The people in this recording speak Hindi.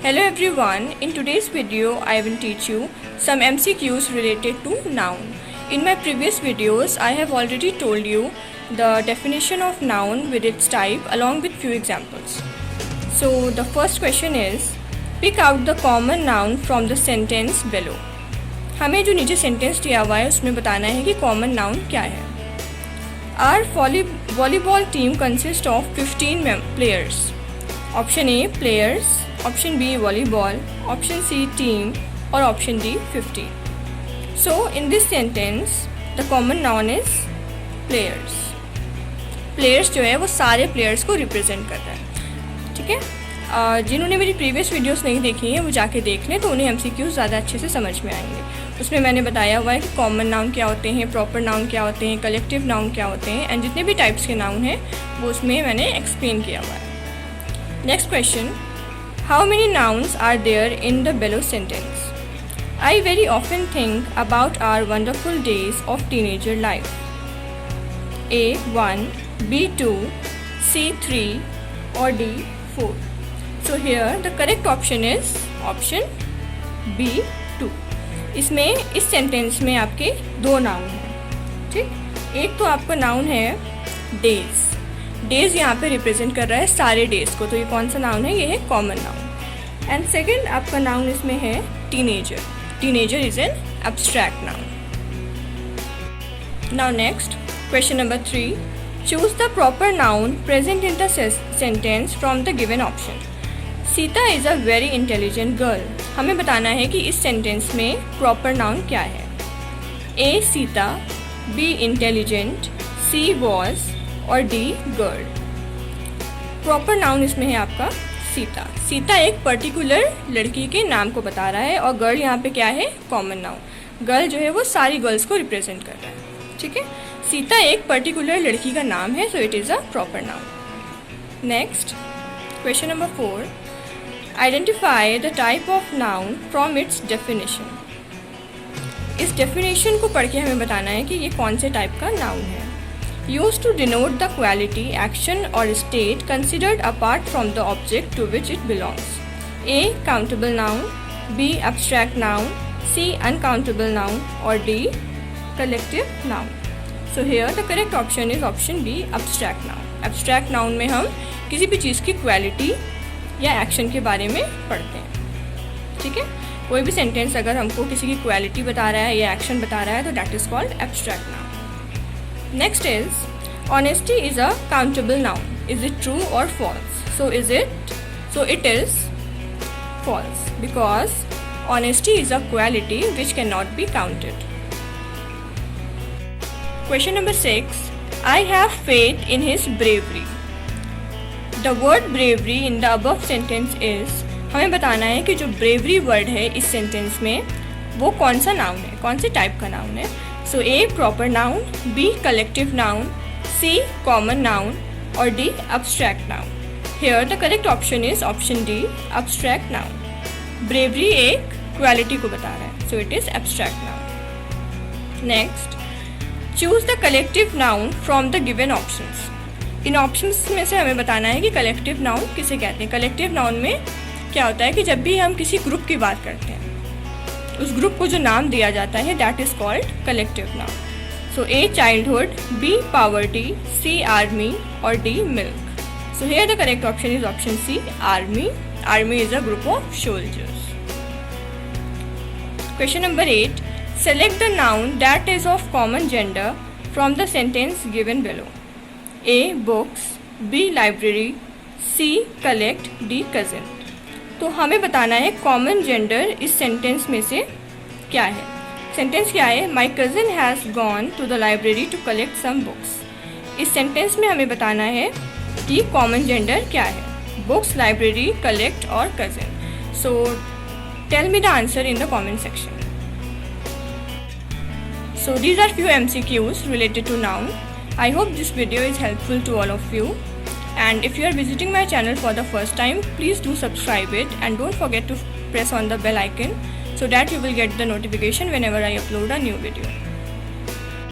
Hello everyone, in today's video I will teach you some MCQs related to noun. In my previous videos I have already told you the definition of noun with its type along with few examples. So the first question is, pick out the common noun from the sentence below. हमें जो नीचे सेंटेंस दिया हुआ है उसमें बताना है कि कॉमन नाउन क्या है. Our volleyball team consists of 15 players. Option A players, option B volleyball, option C team और option D 15. So in this sentence the common noun is players. Players जो है वो सारे players को represent करता है. ठीक है, जिन्होंने मेरी प्रीवियस वीडियोस नहीं देखी हैं वो जाके देख लें तो उन्हें MCQs ज़्यादा अच्छे से समझ में आएंगे. उसमें मैंने बताया हुआ है कि कॉमन नाउन क्या होते हैं, प्रॉपर नाउन क्या होते हैं, कलेक्टिव नाउन क्या होते हैं एंड जितने भी टाइप्स के नाउन हैं वो उसमें मैंने एक्सप्लेन किया हुआ है. Next question, how many nouns are there in the below sentence? I very often think about our wonderful days of teenager life. A 1, B 2, C 3 और D 4. So here the correct option is option B 2. इसमें इस सेंटेंस में आपके दो नाउन हैं. ठीक, एक तो आपका नाउन है डेज. डेज यहाँ पे रिप्रेजेंट कर रहा है सारे डेज को, तो ये कौन सा नाउन है? ये है कॉमन नाउन. एंड सेकंड आपका नाउन इसमें है teenager. Teenager is an abstract noun. Now next question number 3, choose the proper noun present in the sentence from the given option. Sita is a very intelligent girl. हमें बताना है कि इस सेंटेंस में प्रॉपर नाउन क्या है. A Sita, B intelligent, C was और डी गर्ल. प्रॉपर नाउन इसमें है आपका सीता. सीता एक पर्टिकुलर लड़की के नाम को बता रहा है और गर्ल यहाँ पे क्या है? Common noun. गर्ल जो है वो सारी गर्ल्स को रिप्रेजेंट कर रहा है. ठीक है, सीता एक पर्टिकुलर लड़की का नाम है, so it is a proper noun. Next question number 4, identify the type of noun from its definition. इस डेफिनेशन को पढ़ के हमें बताना है कि ये कौन से टाइप का नाउन है. Use to denote the quality, action और state considered apart from the object to which it belongs. A countable noun, B abstract noun, C uncountable noun और D collective noun. So here the correct option is option B abstract noun. Abstract noun में हम किसी भी चीज़ की क्वालिटी या एक्शन के बारे में पढ़ते हैं. ठीक है, कोई भी सेंटेंस अगर हमको किसी की क्वालिटी बता रहा है या एक्शन बता रहा है तो that is called abstract noun. Next is, honesty is a countable noun. Is it true और false? So it is false because honesty is a quality which can not be counted. Question number 6, I have faith in his bravery. The word bravery in the above sentence is, हमें बताना है कि जो ब्रेवरी वर्ड है इस सेंटेंस में वो कौन सा नाउन है, कौन से टाइप का नाउन है. So A proper noun, B collective noun, C common noun और D abstract noun. Here the correct option is option D abstract noun. Bravery एक क्वालिटी को बता रहा है, so it is abstract noun. Next, choose the collective noun from the given options. In options में से हमें बताना है कि कलेक्टिव नाउन किसे कहते हैं. कलेक्टिव नाउन में क्या होता है कि जब भी हम किसी ग्रुप की बात करते हैं उस ग्रुप को जो नाम दिया जाता है that is called collective noun. So A childhood, B poverty, C army और D milk. So here the correct option is option C army. Army is a group of soldiers. Question number 8, select the noun that is of common gender from the sentence given below. A books, B library, C collect, D cousin. तो हमें बताना है कॉमन जेंडर इस सेंटेंस में से क्या है. सेंटेंस क्या है? My cousin has gone to the library to collect some books. इस सेंटेंस में हमें बताना है कि कॉमन जेंडर क्या है. बुक्स, लाइब्रेरी, कलेक्ट और cousin. So tell me the answer in the comment section. So these are few MCQs related to noun. I hope this video is helpful to all of you. And if you are visiting my channel for the first time, please do subscribe it and don't forget to press on the bell icon so that you will get the notification whenever I upload a new video.